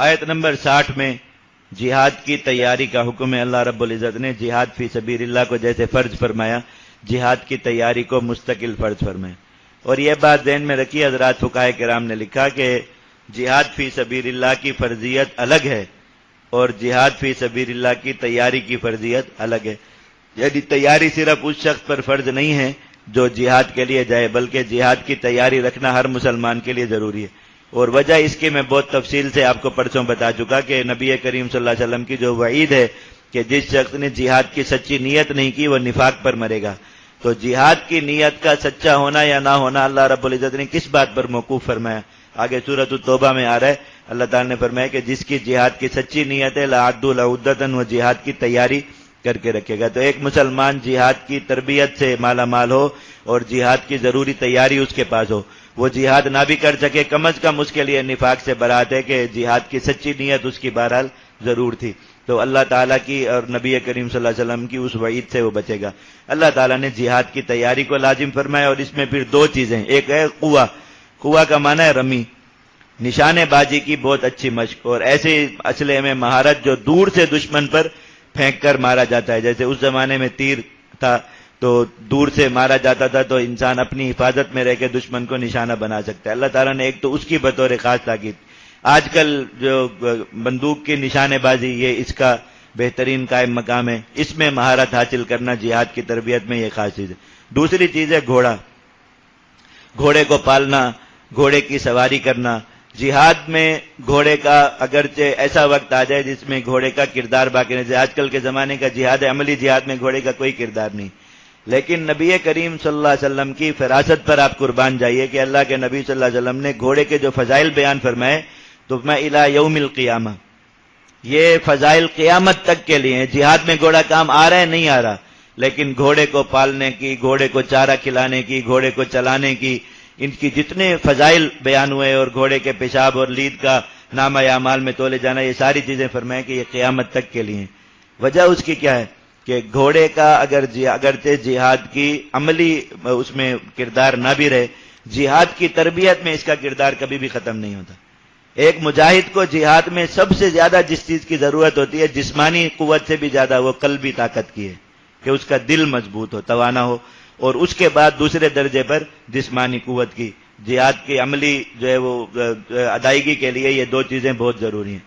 آیت نمبر 60 میں جہاد کی تیاری کا حکم ہے۔ اللہ رب العزت نے جہاد فی سبیل اللہ کو جیسے فرض فرمایا، جہاد کی تیاری کو مستقل فرض فرمایا۔ اور یہ بات ذہن میں رکھی، حضرات فقہائے کرام نے لکھا کہ جہاد فی سبیل اللہ کی فرضیت الگ ہے اور جہاد فی سبیل اللہ کی تیاری کی فرضیت الگ ہے۔ یعنی تیاری صرف اس شخص پر فرض نہیں ہے جو جہاد کے لیے جائے، بلکہ جہاد کی تیاری رکھنا ہر مسلمان کے لیے ضروری ہے۔ اور وجہ اس کی میں بہت تفصیل سے آپ کو پرسوں بتا چکا کہ نبی کریم صلی اللہ علیہ وسلم کی جو وعید ہے کہ جس شخص نے جہاد کی سچی نیت نہیں کی وہ نفاق پر مرے گا۔ تو جہاد کی نیت کا سچا ہونا یا نہ ہونا اللہ رب العزت نے کس بات پر موقوف فرمایا؟ آگے سورۃ التوبہ میں آ رہا ہے، اللہ تعالیٰ نے فرمایا کہ جس کی جہاد کی سچی نیت ہے لَأَعَدُّوا لَعُدَّةً، وہ جہاد کی تیاری کر کے رکھے گا۔ تو ایک مسلمان جہاد کی تربیت سے مالا مال ہو اور جہاد کی ضروری تیاری اس کے پاس ہو، وہ جہاد نہ بھی کر سکے، کم از کم اس کے لیے نفاق سے برات ہے کہ جہاد کی سچی نیت اس کی بہرحال ضرور تھی۔ تو اللہ تعالیٰ کی اور نبی کریم صلی اللہ علیہ وسلم کی اس وعید سے وہ بچے گا۔ اللہ تعالیٰ نے جہاد کی تیاری کو لازم فرمایا، اور اس میں پھر دو چیزیں، ایک ہے قوہ، قوہ کا معنی ہے رمی، نشانے بازی کی بہت اچھی مشق، اور ایسے اسلحے میں مہارت جو دور سے دشمن پر پھینک کر مارا جاتا ہے۔ جیسے اس زمانے میں تیر تھا تو دور سے مارا جاتا تھا تو انسان اپنی حفاظت میں رہ کے دشمن کو نشانہ بنا سکتا ہے۔ اللہ تعالیٰ نے ایک تو اس کی بطور خاص تاکید، آج کل جو بندوق کی نشانے بازی یہ اس کا بہترین قائم مقام ہے، اس میں مہارت حاصل کرنا جہاد کی تربیت میں یہ خاص چیز ہے۔ دوسری چیز ہے گھوڑا، گھوڑے کو پالنا، گھوڑے کی سواری کرنا۔ جہاد میں گھوڑے کا اگرچہ ایسا وقت آ جائے جس میں گھوڑے کا کردار باقی نہیں، آج کل کے زمانے کا جہاد ہے، عملی جہاد میں گھوڑے کا کوئی کردار نہیں، لیکن نبی کریم صلی اللہ علیہ وسلم کی فراست پر آپ قربان جائیے کہ اللہ کے نبی صلی اللہ علیہ وسلم نے گھوڑے کے جو فضائل بیان فرمائے تو میں الی یوم القیامہ، یہ فضائل قیامت تک کے لیے ہیں۔ جہاد میں گھوڑا کام آ رہا ہے نہیں آ رہا، لیکن گھوڑے کو پالنے کی، گھوڑے کو چارہ کھلانے کی، گھوڑے کو چلانے کی، ان کی جتنے فضائل بیان ہوئے اور گھوڑے کے پیشاب اور لید کا نامہ اعمال میں تولے جانا، یہ ساری چیزیں فرمائیں کہ یہ قیامت تک کے لیے ہیں۔ وجہ اس کی کیا ہے کہ گھوڑے کا اگرچہ جہاد کی عملی اس میں کردار نہ بھی رہے، جہاد کی تربیت میں اس کا کردار کبھی بھی ختم نہیں ہوتا۔ ایک مجاہد کو جہاد میں سب سے زیادہ جس چیز کی ضرورت ہوتی ہے جسمانی قوت سے بھی زیادہ، وہ قلبی طاقت کی ہے کہ اس کا دل مضبوط ہو، توانا ہو، اور اس کے بعد دوسرے درجے پر جسمانی قوت کی۔ جہاد کی عملی جو ہے وہ ادائیگی کے لیے یہ دو چیزیں بہت ضروری ہیں۔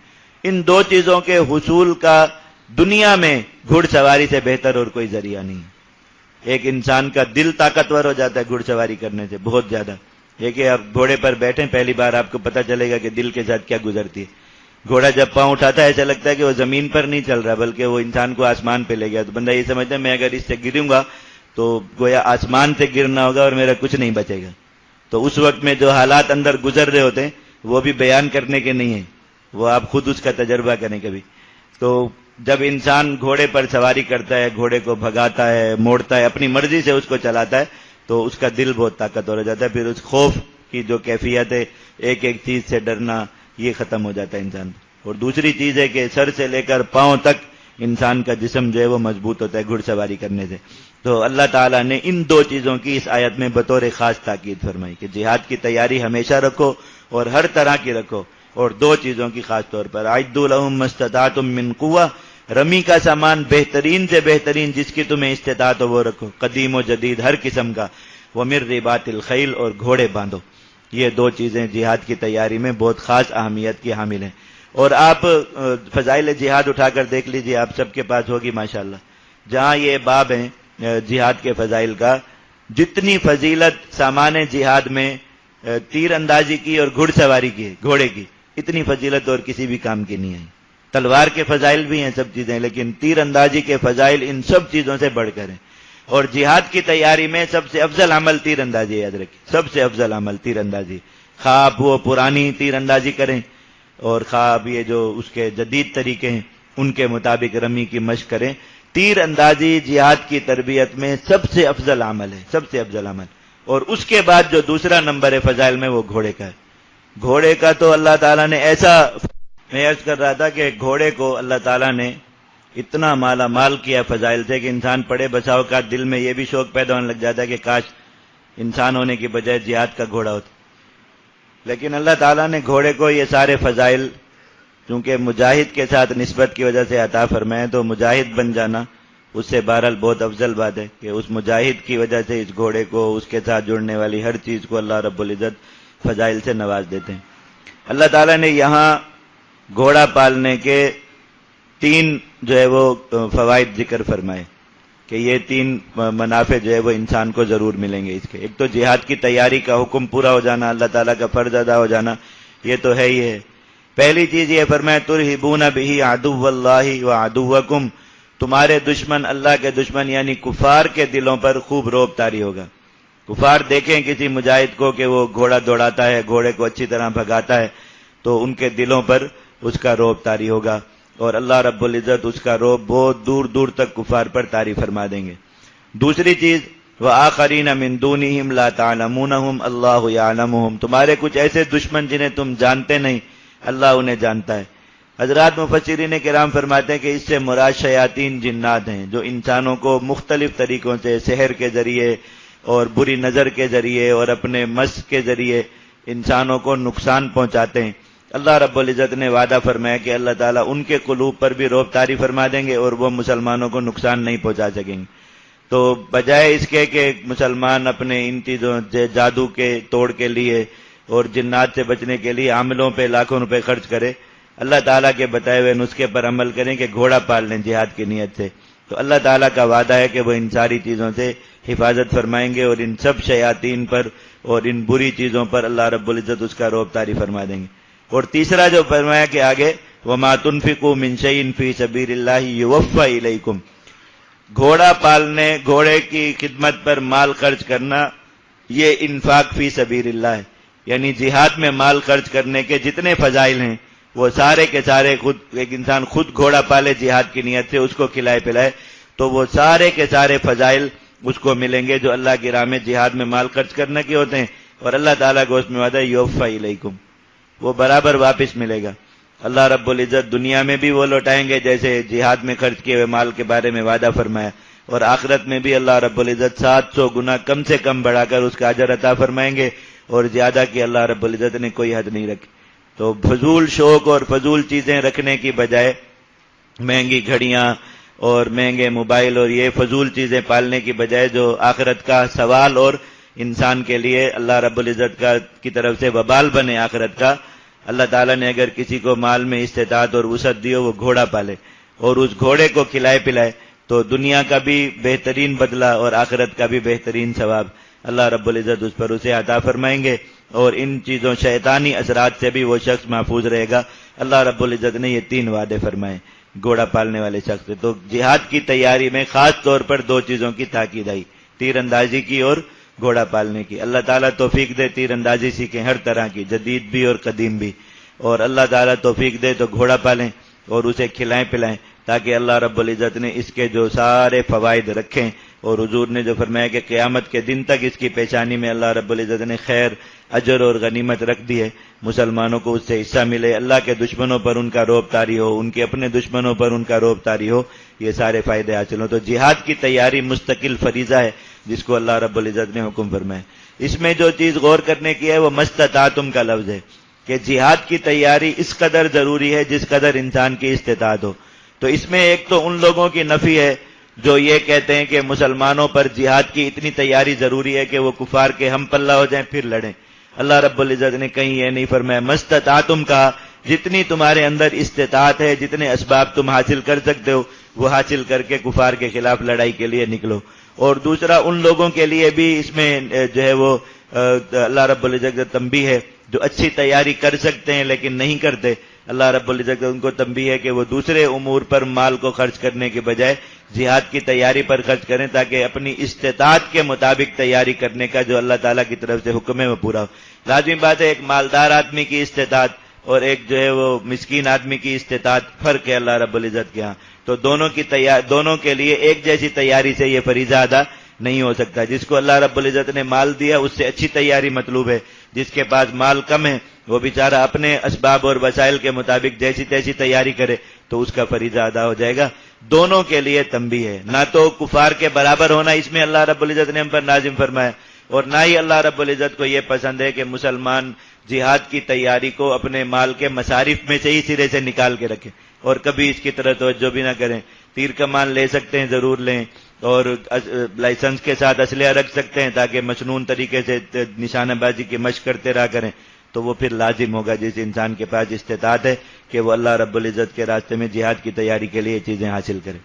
ان دو چیزوں کے حصول کا دنیا میں گھڑ سواری سے بہتر اور کوئی ذریعہ نہیں ہے۔ ایک انسان کا دل طاقتور ہو جاتا ہے گھڑ سواری کرنے سے بہت زیادہ۔ یہ کہ آپ گھوڑے پر بیٹھیں پہلی بار آپ کو پتہ چلے گا کہ دل کے ساتھ کیا گزرتی ہے۔ گھوڑا جب پاؤں اٹھاتا ہے ایسا لگتا ہے کہ وہ زمین پر نہیں چل رہا بلکہ وہ انسان کو آسمان پہ لے گیا، تو بندہ یہ سمجھتا ہے میں اگر اس سے گروں گا تو گویا آسمان سے گرنا ہوگا اور میرا کچھ نہیں بچے گا۔ تو اس وقت میں جو حالات اندر گزر رہے ہوتے ہیں وہ بھی بیان کرنے کے نہیں ہیں، وہ آپ خود اس کا تجربہ کریں کبھی۔ تو جب انسان گھوڑے پر سواری کرتا ہے، گھوڑے کو بھگاتا ہے، موڑتا ہے، اپنی مرضی سے اس کو چلاتا ہے، تو اس کا دل بہت طاقتور ہو جاتا ہے۔ پھر اس خوف کی جو کیفیت ہے، ایک ایک چیز سے ڈرنا، یہ ختم ہو جاتا ہے انسان۔ اور دوسری چیز ہے کہ سر سے لے کر پاؤں تک انسان کا جسم جو ہے وہ مضبوط ہوتا ہے گھڑ سواری کرنے سے۔ تو اللہ تعالیٰ نے ان دو چیزوں کی اس آیت میں بطور خاص تاکید فرمائی کہ جہاد کی تیاری ہمیشہ رکھو اور ہر طرح کی رکھو، اور دو چیزوں کی خاص طور پر اعدوا لهم ما استطعتم من قوة، رمی کا سامان بہترین سے بہترین جس کی تمہیں استطاعت ہو وہ رکھو، قدیم و جدید ہر قسم کا، ومن رباط الخیل، اور گھوڑے باندھو۔ یہ دو چیزیں جہاد کی تیاری میں بہت خاص اہمیت کی حامل ہیں۔ اور آپ فضائل جہاد اٹھا کر دیکھ لیجئے، آپ سب کے پاس ہوگی ماشاءاللہ، جہاں یہ باب ہیں جہاد کے فضائل کا، جتنی فضیلت سامان جہاد میں تیر اندازی کی اور گھڑ سواری کی، گھوڑے کی، اتنی فضیلت اور کسی بھی کام کی نہیں ہے۔ تلوار کے فضائل بھی ہیں سب چیزیں، لیکن تیر اندازی کے فضائل ان سب چیزوں سے بڑھ کر ہیں۔ اور جہاد کی تیاری میں سب سے افضل عمل تیر اندازی، یاد رکھیں، سب سے افضل عمل تیر اندازی، خواہ آپ وہ پرانی تیر اندازی کریں اور خواہ آپ یہ جو اس کے جدید طریقے ہیں ان کے مطابق رمی کی مشق کریں، تیر اندازی جہاد کی تربیت میں سب سے افضل عمل ہے، سب سے افضل عمل۔ اور اس کے بعد جو دوسرا نمبر ہے فضائل میں وہ گھوڑے کا ہے۔ گھوڑے کا تو اللہ تعالیٰ نے ایسا، میں عرض کر رہا تھا کہ گھوڑے کو اللہ تعالیٰ نے اتنا مالا مال کیا فضائل سے کہ انسان پڑے بساؤ کا دل میں یہ بھی شوق پیدا ہونے لگ جاتا ہے کہ کاش انسان ہونے کی بجائے جہاد کا گھوڑا ہوتا۔ لیکن اللہ تعالیٰ نے گھوڑے کو یہ سارے فضائل چونکہ مجاہد کے ساتھ نسبت کی وجہ سے عطا فرمائے تو مجاہد بن جانا اس سے بہرحال بہت افضل بات ہے کہ اس مجاہد کی وجہ سے اس گھوڑے کو، اس کے ساتھ جڑنے والی ہر چیز کو اللہ رب العزت فضائل سے نواز دیتے ہیں۔ اللہ تعالیٰ نے یہاں گھوڑا پالنے کے 3 جو ہے وہ فوائد ذکر فرمائے کہ یہ 3 منافع جو ہے وہ انسان کو ضرور ملیں گے اس کے۔ ایک تو جہاد کی تیاری کا حکم پورا ہو جانا، اللہ تعالیٰ کا فرض ادا ہو جانا، یہ تو ہے ہی ہے۔ پہلی چیز یہ فرمایا ترہبون بہ عدو اللہ وعدوکم، تمہارے دشمن اللہ کے دشمن یعنی کفار کے دلوں پر خوب رعب طاری ہوگا۔ کفار دیکھیں کسی مجاہد کو کہ وہ گھوڑا دوڑاتا ہے، گھوڑے کو اچھی طرح بھگاتا ہے، تو ان کے دلوں پر اس کا رعب طاری ہوگا، اور اللہ رب العزت اس کا رعب بہت دور دور تک کفار پر طاری فرما دیں گے۔ دوسری چیز وآخرین من دونہم لا تعلمونہم اللہ یعلمہم، تمہارے کچھ ایسے دشمن جنہیں تم جانتے نہیں، اللہ انہیں جانتا ہے۔ حضرات مفسرین کرام فرماتے ہیں کہ اس سے مراد شیاطین جنات ہیں، جو انسانوں کو مختلف طریقوں سے سحر کے ذریعے اور بری نظر کے ذریعے اور اپنے مس کے ذریعے انسانوں کو نقصان پہنچاتے ہیں۔ اللہ رب العزت نے وعدہ فرمایا کہ اللہ تعالیٰ ان کے قلوب پر بھی رعب طاری فرما دیں گے اور وہ مسلمانوں کو نقصان نہیں پہنچا سکیں گے۔ تو بجائے اس کے کہ مسلمان اپنے ان چیزوں جادو کے توڑ کے لیے اور جنات سے بچنے کے لیے عاملوں پہ لاکھوں روپے خرچ کرے، اللہ تعالیٰ کے بتائے ہوئے نسخے پر عمل کریں کہ گھوڑا پال لیں جہاد کی نیت سے، تو اللہ تعالیٰ کا وعدہ ہے کہ وہ ان ساری چیزوں سے حفاظت فرمائیں گے اور ان سب شیاطین پر اور ان بری چیزوں پر اللہ رب العزت اس کا رعب طاری فرما دیں گے۔ اور تیسرا جو فرمایا کہ آگے وَمَا تُنْفِقُوا مِنْ شَيْءٍ فِي سَبِيلِ اللَّهِ يُوَفَّ إِلَيْكُمْ، گھوڑا پالنے، گھوڑے کی خدمت پر مال خرچ کرنا، یہ انفاق فی سبیل اللہ ہے، یعنی جہاد میں مال خرچ کرنے کے جتنے فضائل ہیں وہ سارے کے سارے خود ایک انسان خود گھوڑا پالے جہاد کی نیت سے، اس کو کھلائے پلائے، تو وہ سارے کے سارے فضائل اس کو ملیں گے جو اللہ کی راہ میں جہاد میں مال خرچ کرنے کے ہوتے ہیں، اور اللہ تعالیٰ کو اس میں وعدہ یوفی الیکم، وہ برابر واپس ملے گا۔ اللہ رب العزت دنیا میں بھی وہ لوٹائیں گے جیسے جہاد میں خرچ کیے ہوئے مال کے بارے میں وعدہ فرمایا، اور آخرت میں بھی اللہ رب العزت 700 گنا کم سے کم بڑھا کر اس کا اجر عطا فرمائیں گے، اور زیادہ کی اللہ رب العزت نے کوئی حد نہیں رکھی۔ تو فضول شوق اور فضول چیزیں رکھنے کی بجائے، مہنگی گھڑیاں اور مہنگے موبائل اور یہ فضول چیزیں پالنے کی بجائے جو آخرت کا سوال اور انسان کے لیے اللہ رب العزت کی طرف سے وبال بنے آخرت کا، اللہ تعالیٰ نے اگر کسی کو مال میں استطاعت اور وسعت دی ہو وہ گھوڑا پالے اور اس گھوڑے کو کھلائے پلائے، تو دنیا کا بھی بہترین بدلہ اور آخرت کا بھی بہترین ثواب اللہ رب العزت اس پر اسے عطا فرمائیں گے، اور ان چیزوں شیطانی اثرات سے بھی وہ شخص محفوظ رہے گا۔ اللہ رب العزت نے یہ 3 وعدے فرمائے گھوڑا پالنے والے شخص سے۔ تو جہاد کی تیاری میں خاص طور پر 2 چیزوں کی تاکید آئی، تیر اندازی کی اور گھوڑا پالنے کی۔ اللہ تعالیٰ توفیق دے تیر اندازی سیکھیں ہر طرح کی، جدید بھی اور قدیم بھی، اور اللہ تعالیٰ توفیق دے تو گھوڑا پالیں اور اسے کھلائیں پلائیں، تاکہ اللہ رب العزت نے اس کے جو سارے فوائد رکھیں، اور حضور نے جو فرمایا کہ قیامت کے دن تک اس کی پیشانی میں اللہ رب العزت نے خیر، اجر اور غنیمت رکھ دی ہے، مسلمانوں کو اس سے حصہ ملے، اللہ کے دشمنوں پر ان کا رعب طاری ہو، ان کے اپنے دشمنوں پر ان کا رعب طاری ہو، یہ سارے فائدے حاصل ہوں۔ تو جہاد کی تیاری مستقل فریضہ ہے جس کو اللہ رب العزت نے حکم فرمایا۔ اس میں جو چیز غور کرنے کی ہے وہ مستطاعتم کا لفظ ہے، کہ جہاد کی تیاری اس قدر ضروری ہے جس قدر انسان کی استطاعت ہو۔ تو اس میں ایک تو ان لوگوں کی نفی ہے جو یہ کہتے ہیں کہ مسلمانوں پر جہاد کی اتنی تیاری ضروری ہے کہ وہ کفار کے ہم پلہ ہو جائیں پھر لڑیں۔ اللہ رب العزت نے کہیں یہ نہیں فرمایا، مستطاعتم کہا، جتنی تمہارے اندر استطاعت ہے، جتنے اسباب تم حاصل کر سکتے ہو وہ حاصل کر کے کفار کے خلاف لڑائی کے لیے نکلو۔ اور دوسرا ان لوگوں کے لیے بھی اس میں جو ہے وہ اللہ رب العزت تنبیہ ہے جو اچھی تیاری کر سکتے ہیں لیکن نہیں کرتے، اللہ رب العزت ان کو تنبیہ ہے کہ وہ دوسرے امور پر مال کو خرچ کرنے کے بجائے جہاد کی تیاری پر خرچ کریں، تاکہ اپنی استطاعت کے مطابق تیاری کرنے کا جو اللہ تعالیٰ کی طرف سے حکم ہے وہ پورا ہو۔ لازمی بات ہے ایک مالدار آدمی کی استطاعت اور ایک جو ہے وہ مسکین آدمی کی استطاعت فرق ہے اللہ رب العزت کے ہاں، تو دونوں کے لیے ایک جیسی تیاری سے یہ فریضہ ادا نہیں ہو سکتا۔ جس کو اللہ رب العزت نے مال دیا اس سے اچھی تیاری مطلوب ہے، جس کے پاس مال کم ہے وہ بیچارہ اپنے اسباب اور وسائل کے مطابق جیسی تیسی تیاری کرے تو اس کا فریضہ ادا ہو جائے گا۔ دونوں کے لیے تنبیہ ہے، نہ تو کفار کے برابر ہونا اس میں اللہ رب العزت نے ہم پر لازم فرمایا، اور نہ ہی اللہ رب العزت کو یہ پسند ہے کہ مسلمان جہاد کی تیاری کو اپنے مال کے مصارف میں سے ہی سرے سے نکال کے رکھیں اور کبھی اس کی طرف توجہ بھی نہ کریں. تیر کمان لے سکتے ہیں ضرور لیں اور لائسنس کے ساتھ اسلحہ رکھ سکتے ہیں تاکہ مصنون طریقے سے نشانہ بازی کی مشق کرتے رہا کریں. تو وہ پھر لازم ہوگا جس انسان کے پاس استطاعت ہے کہ وہ اللہ رب العزت کے راستے میں جہاد کی تیاری کے لیے چیزیں حاصل کرے.